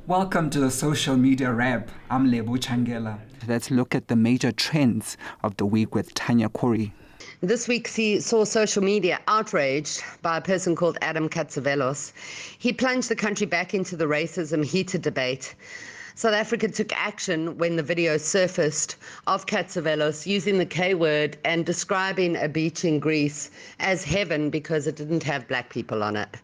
Welcome to the Social Media Wrap. I'm Lebo Tshangela. Let's look at the major trends of the week with Tanya Corey. This week saw social media outraged by a person called Adam Katsavelos. He plunged the country back into the racism heated debate. South Africa took action when the video surfaced of Katsavelos using the K word and describing a beach in Greece as heaven because it didn't have black people on it.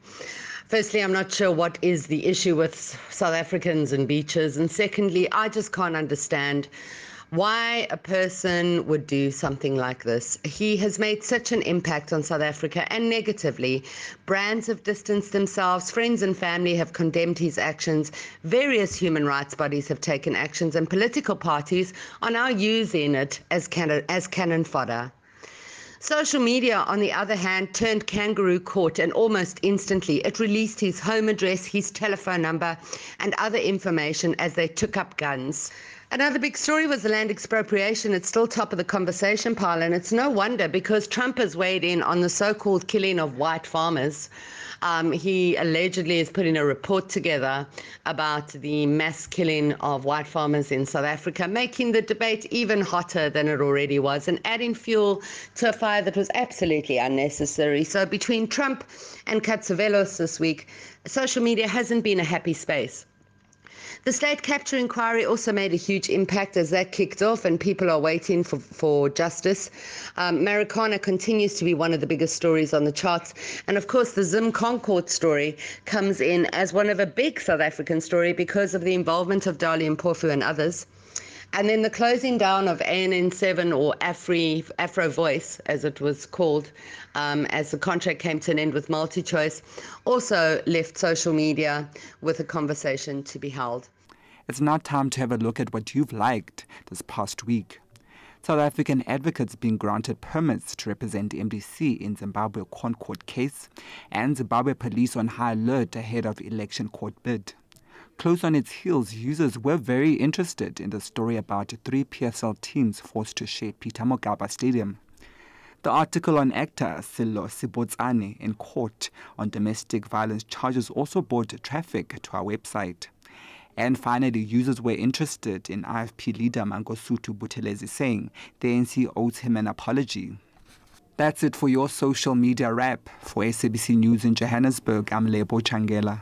Firstly, I'm not sure what is the issue with South Africans and beaches. And secondly, I just can't understand why a person would do something like this. He has made such an impact on South Africa, and negatively. Brands have distanced themselves, friends and family have condemned his actions, various human rights bodies have taken actions, and political parties are now using it as cannon fodder. Social media, on the other hand, turned kangaroo court, and almost instantly it released his home address, his telephone number, and other information as they took up guns. Another big story was the land expropriation. It's still top of the conversation pile, and it's no wonder because Trump has weighed in on the so-called killing of white farmers. He allegedly is putting a report together about the mass killing of white farmers in South Africa, making the debate even hotter than it already was and adding fuel to a fire that was absolutely unnecessary. So between Trump and Katsavelos this week, social media hasn't been a happy space. The state capture inquiry also made a huge impact as that kicked off, and people are waiting for justice. Marikana continues to be one of the biggest stories on the charts. And of course, the Zim Concord story comes in as one of a big South African story because of the involvement of Dali Mpofu and others. And then the closing down of ANN7, or Afro Voice, as it was called, as the contract came to an end with MultiChoice, also left social media with a conversation to be held. It's now time to have a look at what you've liked this past week. South African advocates being granted permits to represent MDC in Zimbabwe Concord case, and Zimbabwe police on high alert ahead of election court bid. Close on its heels, users were very interested in the story about 3 PSL teams forced to share Peter Mokaba Stadium. The article on actor Silo Sibotsane in court on domestic violence charges also brought traffic to our website. And finally, users were interested in IFP leader Mangosuthu Buthelezi saying the ANC owes him an apology. That's it for your social media wrap. For SABC News in Johannesburg, I'm Lebo Tshangela.